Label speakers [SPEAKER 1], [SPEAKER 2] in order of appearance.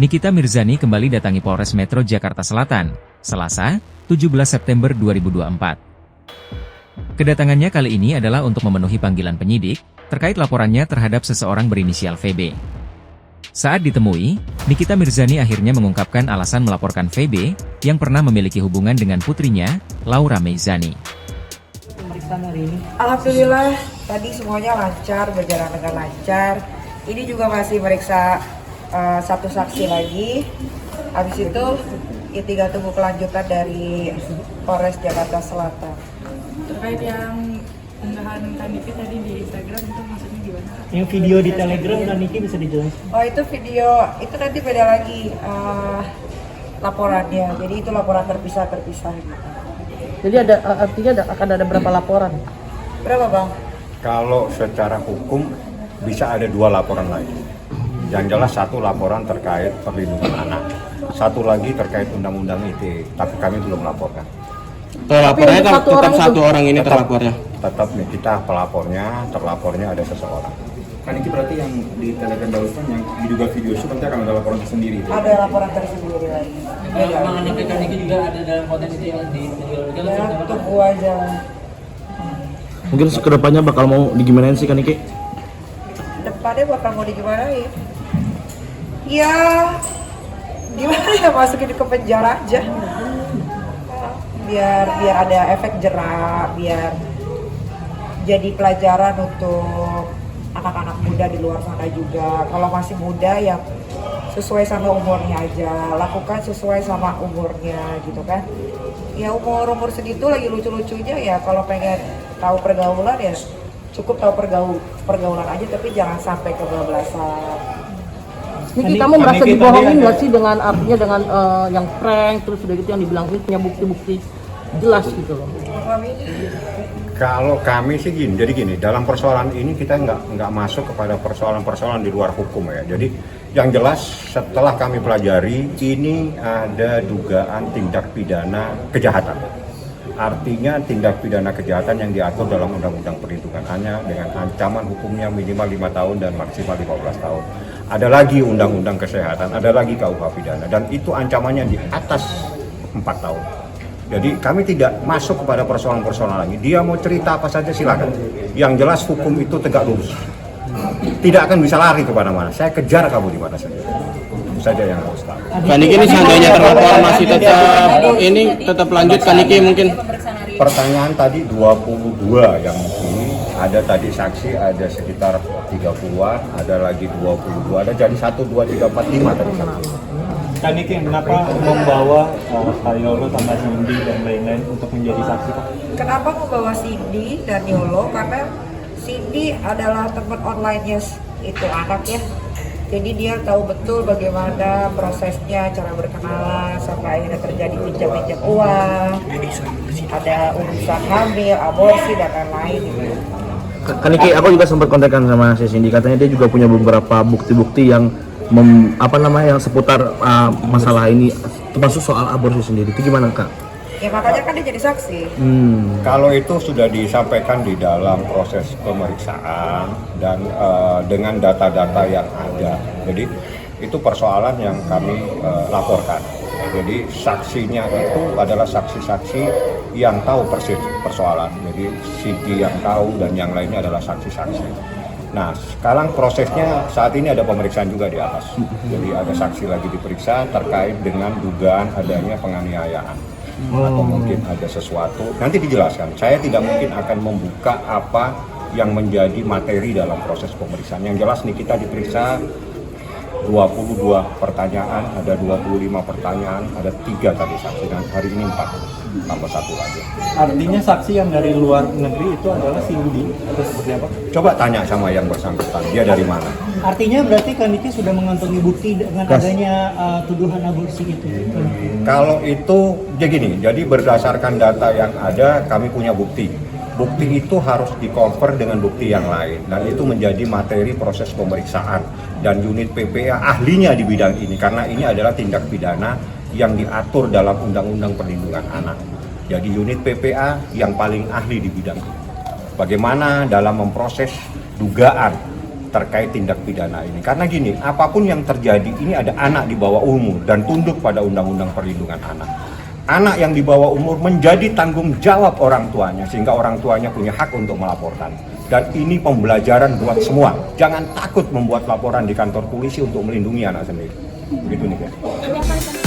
[SPEAKER 1] Nikita Mirzani kembali datangi Polres Metro Jakarta Selatan, Selasa, 17 September 2024. Kedatangannya kali ini adalah untuk memenuhi panggilan penyidik, terkait laporannya terhadap seseorang berinisial VB. Saat ditemui, Nikita Mirzani akhirnya mengungkapkan alasan melaporkan VB, yang pernah memiliki hubungan dengan putrinya, Laura Meizani.
[SPEAKER 2] Pemeriksaan hari ini.
[SPEAKER 3] Alhamdulillah, tadi semuanya lancar, berjalan dengan lancar. Ini juga masih meriksa satu saksi lagi. Habis itu ya tinggal tunggu kelanjutan dari Polres Jakarta Selatan.
[SPEAKER 2] Terkait yang unggahan Kaniki tadi di Instagram itu maksudnya gimana?
[SPEAKER 4] Yang video di Telegram Kaniki bisa dijelaskan?
[SPEAKER 3] Oh, itu video, itu nanti beda lagi laporannya. Jadi itu laporan terpisah gitu.
[SPEAKER 2] Jadi artinya akan ada berapa laporan?
[SPEAKER 3] Berapa, Bang?
[SPEAKER 5] Kalau secara hukum bisa ada 2 laporan lagi. Yang jelas satu laporan terkait perlindungan anak, satu lagi terkait undang-undang ITE, tapi kami belum laporkan.
[SPEAKER 6] Terlapornya tetap satu orang ini terlapornya?
[SPEAKER 5] Tetap nih, kita terlapornya ada seseorang.
[SPEAKER 7] Kan ini berarti yang di Telegram barusan yang diduga video shoot nanti akan ada laporan tersendiri.
[SPEAKER 3] Ada laporan tersendiri lagi.
[SPEAKER 8] Emang anak Kaniki juga ada dalam konten itu yang di video.
[SPEAKER 3] Ya, tunggu aja.
[SPEAKER 6] Mungkin kedepannya bakal mau digimanain sih Kaniki?
[SPEAKER 3] Depannya bakal mau digimanain? Ya, gimana ya, masukin ke penjara aja. Biar ada efek jerak, biar jadi pelajaran untuk anak-anak muda di luar sana juga. Kalau masih muda ya sesuai sama umurnya aja, lakukan sesuai sama umurnya gitu kan. Ya umur segitu lagi lucu-lucunya ya, kalau pengen tahu pergaulan ya cukup tahu pergaulan aja, tapi jangan sampai kebablasan.
[SPEAKER 2] Niki, kamu merasa dibohongin nggak sih dengan artinya dengan yang prank terus udah gitu yang dibilang punya bukti-bukti jelas gitu loh?
[SPEAKER 5] Kalau kami sih gini, dalam persoalan ini kita nggak masuk kepada persoalan-persoalan di luar hukum ya. Jadi yang jelas setelah kami pelajari ini ada dugaan tindak pidana kejahatan. Artinya tindak pidana kejahatan yang diatur dalam Undang-Undang Perlindungan Anak dengan ancaman hukumnya minimal 5 tahun dan maksimal 15 tahun. Ada lagi Undang-Undang Kesehatan, ada lagi KUH pidana, dan itu ancamannya di atas 4 tahun. Jadi kami tidak masuk kepada persoalan-persoalan lagi. Dia mau cerita apa saja silakan. Yang jelas hukum itu tegak lurus. Tidak akan bisa lari kemana-mana. Saya kejar kamu di mana saja. Itu saja yang harus tahu.
[SPEAKER 6] Kaniki ini seandainya terlapor masih tetap lanjut Kaniki mungkin?
[SPEAKER 5] Pertanyaan tadi 22 yang ini, ada tadi saksi ada sekitar 30-an, ada lagi 22, ada jadi 1, 2, 3, 4, 5 tadi saksi.
[SPEAKER 4] Kaniki, kenapa membawa Yolo sama Cindy dan lain-lain untuk menjadi saksi, Pak?
[SPEAKER 3] Kenapa membawa Cindy dan Yolo? Karena Cindy adalah teman online-nya itu anak ya. Jadi dia tahu betul bagaimana prosesnya, cara berkenalan, sampai akhirnya terjadi pinjam uang, ada urusan hamil, aborsi, dan lain-lain gitu.
[SPEAKER 6] Kaniki, aku juga sempat kontekan sama si Cindy, katanya dia juga punya beberapa bukti-bukti yang yang seputar masalah ini, termasuk soal aborsi sendiri. Itu gimana, Kak?
[SPEAKER 3] Ya makanya kan dia jadi saksi.
[SPEAKER 5] Kalau itu sudah disampaikan di dalam proses pemeriksaan dan dengan data-data yang ada. Jadi itu persoalan yang kami laporkan. Jadi saksinya itu adalah saksi-saksi yang tahu persis persoalan. Jadi Cindy yang tahu dan yang lainnya adalah saksi-saksi. Nah, sekarang prosesnya saat ini ada pemeriksaan juga di atas. Jadi ada saksi lagi diperiksa terkait dengan dugaan adanya penganiayaan. Atau mungkin ada sesuatu, nanti dijelaskan. Saya tidak mungkin akan membuka apa yang menjadi materi dalam proses pemeriksaan. Yang jelas nih kita diperiksa 22 pertanyaan, ada 25 pertanyaan, ada 3 tadi saksi, dan hari ini 4, tambah 1 lagi.
[SPEAKER 4] Artinya saksi yang dari luar negeri itu adalah Cindy atau seperti apa?
[SPEAKER 5] Coba tanya sama yang bersangkutan, dia dari mana?
[SPEAKER 4] Artinya berarti Kaniki sudah mengantongi bukti dengan adanya tuduhan aborsi itu.
[SPEAKER 5] Kalau itu, jadi berdasarkan data yang ada, kami punya bukti. Bukti itu harus di-cover dengan bukti yang lain, dan itu menjadi materi proses pemeriksaan. Dan unit PPA ahlinya di bidang ini, karena ini adalah tindak pidana yang diatur dalam Undang-Undang Perlindungan Anak. Jadi unit PPA yang paling ahli di bidang ini. Bagaimana dalam memproses dugaan terkait tindak pidana ini. Karena gini, apapun yang terjadi ini ada anak di bawah umur dan tunduk pada Undang-Undang Perlindungan Anak. Anak yang di bawah umur menjadi tanggung jawab orang tuanya, sehingga orang tuanya punya hak untuk melaporkan. Dan ini pembelajaran buat semua. Jangan takut membuat laporan di kantor polisi untuk melindungi anak sendiri. Begitu nih ya.